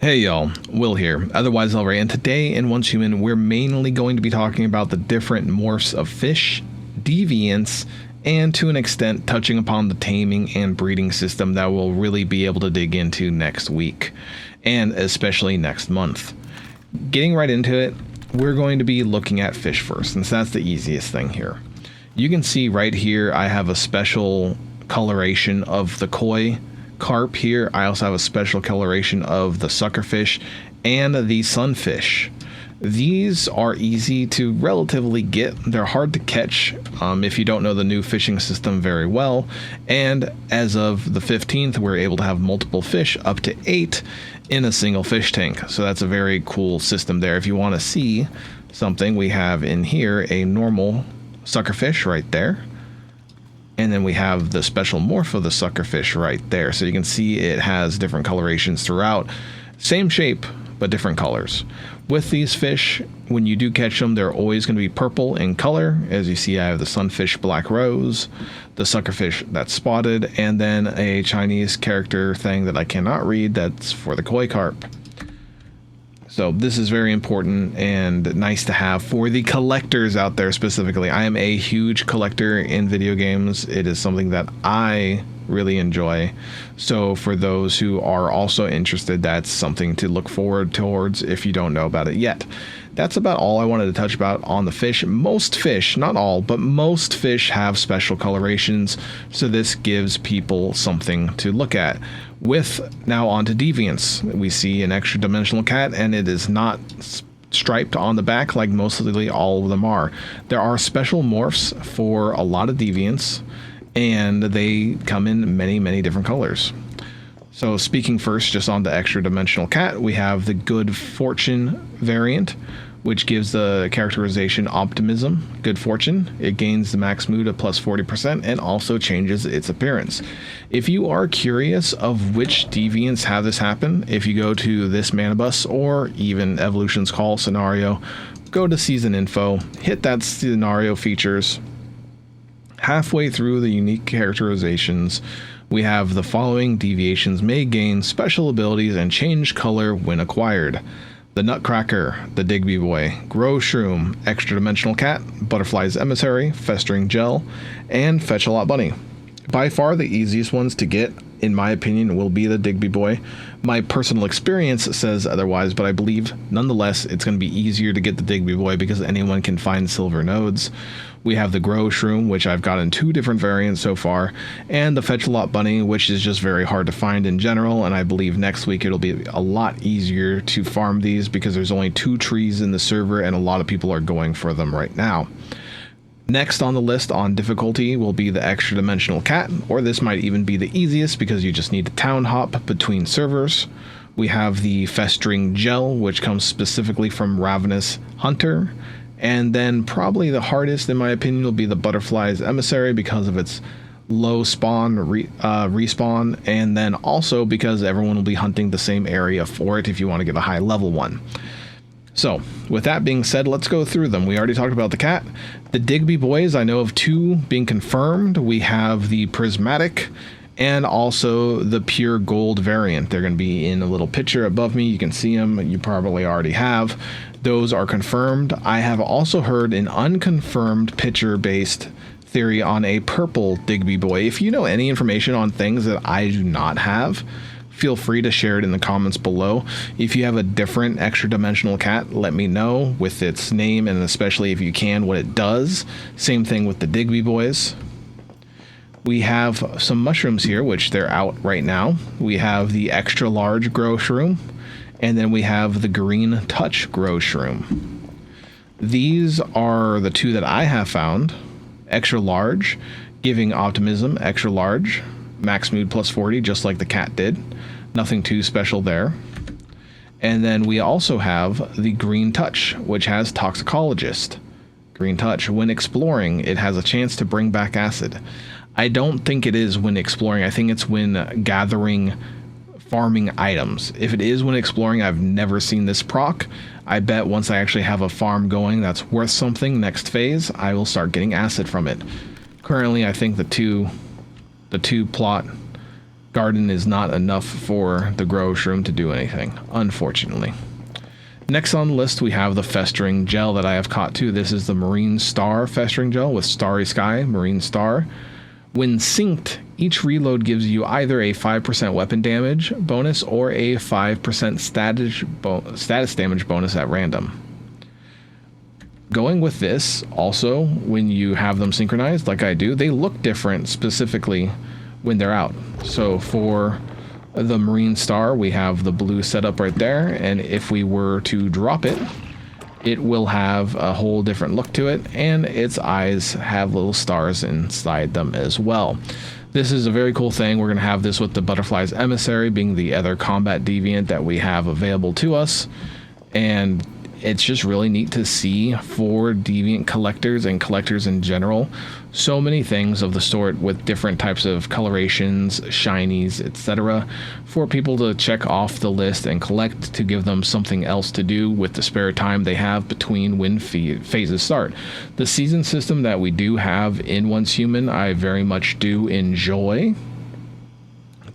Hey y'all, Will here, otherwise Elray, and today in Once Human we're mainly going to be talking about the different morphs of fish, deviants, and to an extent touching upon the taming and breeding system that we'll really be able to dig into next week, and especially next month. Getting right into it, we're going to be looking at fish first, since that's the easiest thing here. You can see right here I have a special coloration of the koi carp here. I also have a special coloration of the suckerfish and the sunfish. These are easy to relatively get. They're hard to catch if you don't know the new fishing system very well. And as of the 15th, we're able to have multiple fish, up to 8 in a single fish tank. So that's a very cool system there. If you want to see something, we have in here a normal suckerfish right there. And then we have the special morph of the suckerfish right there. So you can see it has different colorations throughout. Same shape, but different colors. With these fish, when you do catch them, they're always going to be purple in color. As you see, I have the sunfish black rose, the suckerfish that's spotted, and then a Chinese character thing that I cannot read that's for the koi carp. So this is very important and nice to have for the collectors out there specifically. I am a huge collector in video games. It is something that I really enjoy. So for those who are also interested, that's something to look forward towards if you don't know about it yet. That's about all I wanted to touch about on the fish. Most fish, not all, but most fish have special colorations, so this gives people something to look at. With now on to deviants, we see an extra dimensional cat, and it is not striped on the back like mostly all of them are. There are special morphs for a lot of deviants, and they come in many different colors. So speaking first just on the extra dimensional cat, we have the Good Fortune variant, which gives the characterization optimism, good fortune. It gains the max mood of plus 40% and also changes its appearance. If you are curious of which deviants have this happen, if you go to this Manibus or even Evolution's Call scenario, go to season info, hit that scenario features. Halfway through the unique characterizations, we have the following deviations may gain special abilities and change color when acquired. The Nutcracker, the Digby Boy, Grow Shroom, Extra Dimensional Cat, Butterfly's Emissary, Festering Gel, and Fetch-A-Lot Bunny. By far the easiest ones to get, in my opinion, will be the Digby Boy. My personal experience says otherwise, but I believe nonetheless it's going to be easier to get the Digby Boy because anyone can find silver nodes. We have the Grow Shroom, which I've gotten 2 different variants so far, and the Fetch-A-Lot Bunny, which is just very hard to find in general, and I believe next week it'll be a lot easier to farm these because there's only 2 trees in the server and a lot of people are going for them right now. Next on the list on difficulty will be the Extra Dimensional Cat, or this might even be the easiest because you just need to town hop between servers. We have the Festering Gel, which comes specifically from Ravenous Hunter. And then probably the hardest, in my opinion, will be the Butterfly's Emissary because of its low spawn respawn, and then also because everyone will be hunting the same area for it if you want to get a high level one. So, with that being said, let's go through them. We already talked about the cat. The Digby Boys, I know of 2 being confirmed. We have the Prismatic and also the Pure Gold variant. They're going to be in a little picture above me. You can see them. You probably already have. Those are confirmed. I have also heard an unconfirmed picture-based theory on a purple Digby Boy. If you know any information on things that I do not have, feel free to share it in the comments below. If you have a different extra dimensional cat, let me know with its name and especially if you can what it does. Same thing with the Digby Boys. We have some mushrooms here, which they're out right now. We have the extra large Grow Shroom, and then we have the Green Touch Grow Shroom. These are the 2 that I have found. Extra large, giving optimism, extra large, max mood plus 40, just like the cat did. Nothing too special there. And then we also have the Green Touch, which has Toxicologist. Green Touch, when exploring, it has a chance to bring back acid. I don't think it is when exploring. I think it's when gathering farming items. If it is when exploring, I've never seen this proc. I bet once I actually have a farm going that's worth something next phase, I will start getting acid from it. Currently, I think the two plot garden is not enough for the grow shroom to do anything, unfortunately. Next on the list, we have the festering gel that I have caught too. This is the Marine Star festering gel with Starry Sky, Marine Star. When synced, each reload gives you either a 5% weapon damage bonus or a 5% status damage bonus at random. Going with this, also, when you have them synchronized, like I do, they look different specifically when they're out. So for the Marine Star, we have the blue setup right there, and if we were to drop it, it will have a whole different look to it, and its eyes have little stars inside them as well. This is a very cool thing. We're going to have this with the Butterfly's Emissary being the other combat deviant that we have available to us, and it's just really neat to see for deviant collectors and collectors in general. So many things of the sort with different types of colorations, shinies, etc. for people to check off the list and collect to give them something else to do with the spare time they have between when phases start. The season system that we do have in Once Human, I very much do enjoy.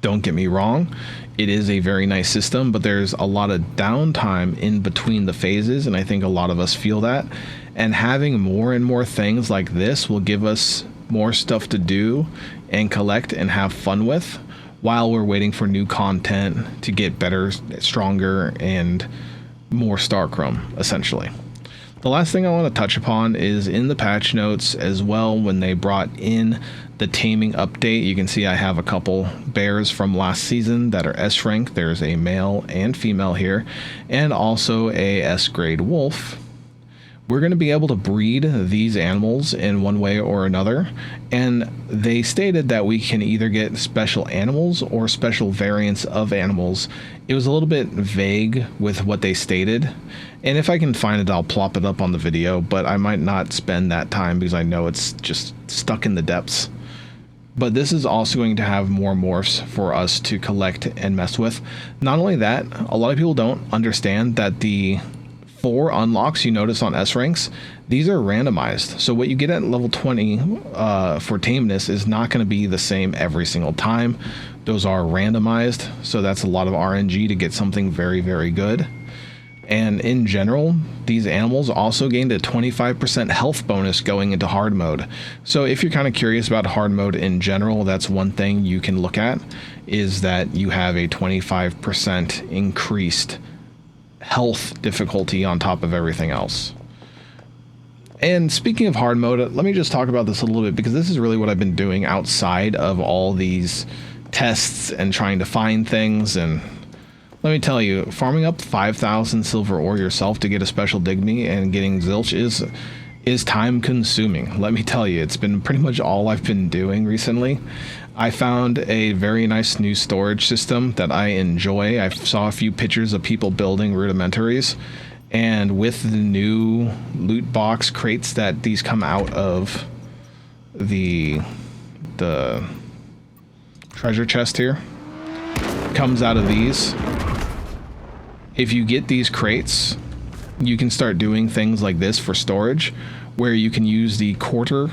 Don't get me wrong. It is a very nice system, but there's a lot of downtime in between the phases, and I think a lot of us feel that. And having more and more things like this will give us more stuff to do and collect and have fun with while we're waiting for new content to get better, stronger, and more Star Chrome, essentially. The last thing I want to touch upon is in the patch notes as well. When they brought in the Taming update, you can see I have a couple bears from last season that are S rank. There's a male and female here, and also a S grade wolf. We're going to be able to breed these animals in one way or another, and they stated that we can either get special animals or special variants of animals. It was a little bit vague with what they stated, and if I can find it, I'll plop it up on the video, but I might not spend that time because I know it's just stuck in the depths. But this is also going to have more morphs for us to collect and mess with. Not only that, a lot of people don't understand that the 4 unlocks you notice on S ranks, these are randomized. So what you get at level 20 for tameness is not going to be the same every single time. Those are randomized, so that's a lot of RNG to get something very, very good. And in general, these animals also gained a 25% health bonus going into hard mode. So if you're kind of curious about hard mode in general, that's one thing you can look at, is that you have a 25% increased health difficulty on top of everything else. And speaking of hard mode, let me just talk about this a little bit, because this is really what I've been doing outside of all these tests and trying to find things. And let me tell you, farming up 5,000 silver ore yourself to get a special dignity and getting zilch is time consuming. Let me tell you, it's been pretty much all I've been doing recently. I found a very nice new storage system that I enjoy. I saw a few pictures of people building rudimentaries, and with the new loot box crates that these come out of the treasure chest here, comes out of these. If you get these crates, you can start doing things like this for storage, where you can use the quarter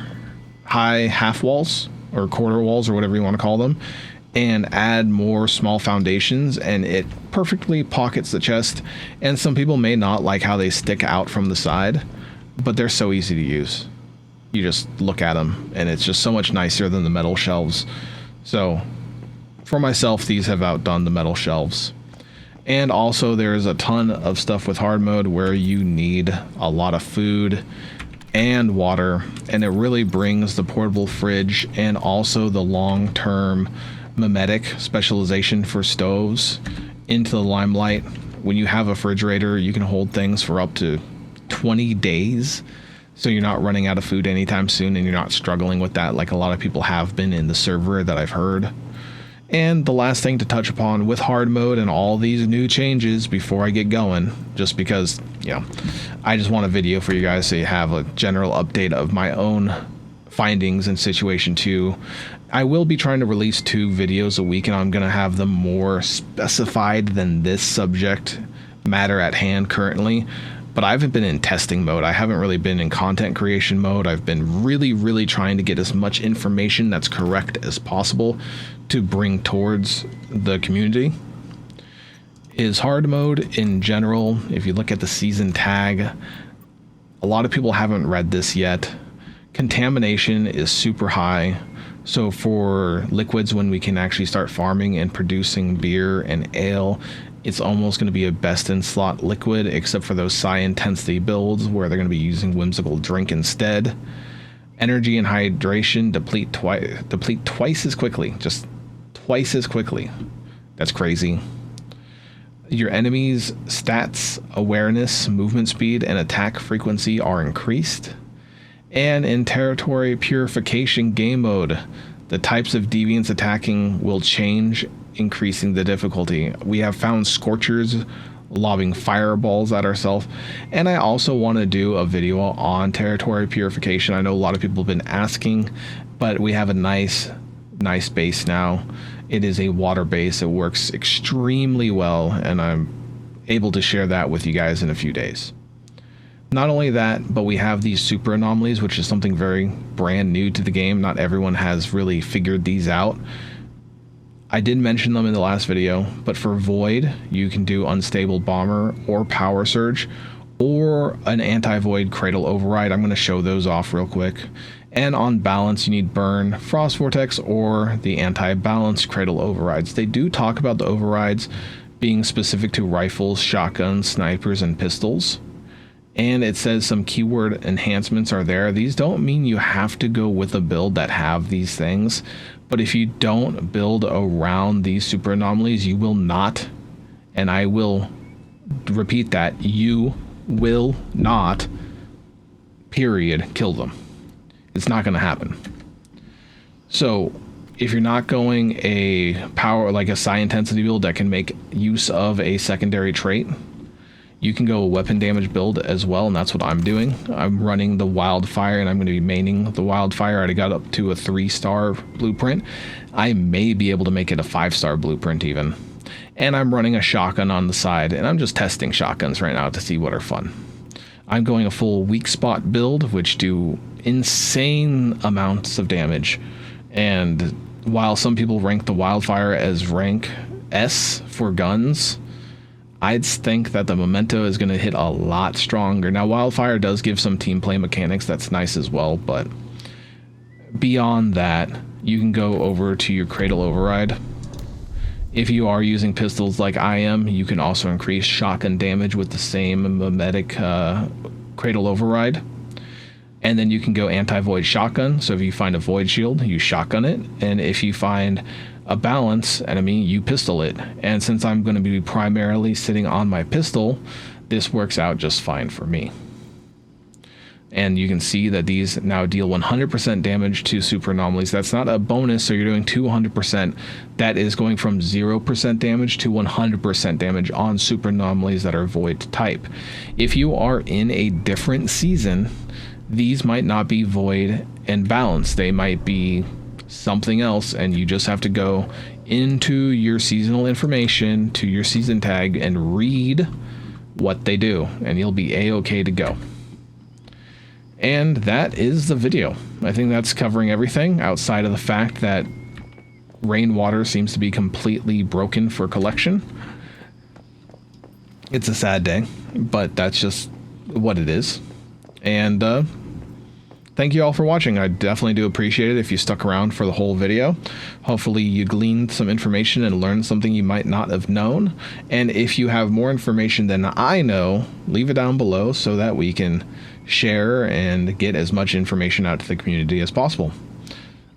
high half walls or quarter walls or whatever you want to call them, and add more small foundations, and it perfectly pockets the chest. And some people may not like how they stick out from the side, but they're so easy to use. You just look at them and it's just so much nicer than the metal shelves. So for myself, these have outdone the metal shelves. And also there's a ton of stuff with hard mode where you need a lot of food and water, and it really brings the portable fridge and also the long-term mimetic specialization for stoves into the limelight. When you have a refrigerator, you can hold things for up to 20 days, so you're not running out of food anytime soon, and you're not struggling with that like a lot of people have been in the server that I've heard. And the last thing to touch upon with hard mode and all these new changes before I get going, just because, you know, I just want a video for you guys so you have a general update of my own findings in Situation 2. I will be trying to release 2 videos a week, and I'm going to have them more specified than this subject matter at hand currently. but I haven't been in testing mode. I haven't really been in content creation mode. I've been really trying to get as much information that's correct as possible to bring towards the community. Is hard mode in general, if you look at the season tag, a lot of people haven't read this yet. Contamination is super high. So for liquids, when we can actually start farming and producing beer and ale, it's almost going to be a best in slot liquid, except for those psi intensity builds where they're going to be using whimsical drink instead. Energy and hydration deplete twice as quickly, just twice as quickly. That's crazy. Your enemy's stats, awareness, movement speed, and attack frequency are increased. And in territory purification game mode, the types of deviants attacking will change, increasing the difficulty. We have found scorchers lobbing fireballs at ourselves, and I also want to do a video on territory purification. I know a lot of people have been asking, but we have a nice base now. It is a water base. It works extremely well, and I'm able to share that with you guys in a few days. Not only that, but we have these super anomalies, which is something very brand new to the game. Not everyone has really figured these out. I did mention them in the last video, but for Void, you can do Unstable Bomber or Power Surge or an Anti-Void Cradle Override. I'm going to show those off real quick. And on balance, you need Burn, Frost Vortex, or the Anti-Balance Cradle Overrides. They do talk about the overrides being specific to rifles, shotguns, snipers, and pistols. And it says some keyword enhancements are there. These don't mean you have to go with a build that have these things. But if you don't build around these super anomalies, you will not, and I will repeat that, you will not, period, kill them. It's not going to happen. So if you're not going a power, like a psi intensity build that can make use of a secondary trait, you can go a weapon damage build as well, and that's what I'm doing. I'm running the Wildfire, and I'm going to be maining the Wildfire. I already got up to a 3-star blueprint. I may be able to make it a 5-star blueprint even. And I'm running a shotgun on the side, and I'm just testing shotguns right now to see what are fun. I'm going a full weak spot build, which do insane amounts of damage. And while some people rank the Wildfire as rank S for guns, I'd think that the Memento is going to hit a lot stronger. Now, Wildfire does give some team play mechanics that's nice as well, but beyond that, you can go over to your Cradle Override. If you are using pistols like I am, you can also increase shotgun damage with the same mimetic Cradle Override. And then you can go Anti-Void Shotgun. So if you find a Void Shield, you shotgun it. And if you find a balance enemy, you pistol it. And since I'm going to be primarily sitting on my pistol, this works out just fine for me. And you can see that these now deal 100% damage to super anomalies. That's not a bonus, so you're doing 200%. That is going from 0% damage to 100% damage on super anomalies that are void type. If you are in a different season, these might not be void and balanced. They might be something else, and you just have to go into your seasonal information, to your season tag, and read what they do, and you'll be a-okay to go. And that is the video. I think that's covering everything outside of the fact that rainwater seems to be completely broken for collection. It's a sad day, but that's just what it is. And thank you all for watching. I definitely do appreciate it if you stuck around for the whole video. Hopefully you gleaned some information and learned something you might not have known. And if you have more information than I know, leave it down below so that we can share and get as much information out to the community as possible.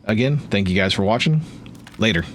Again, thank you guys for watching. Later.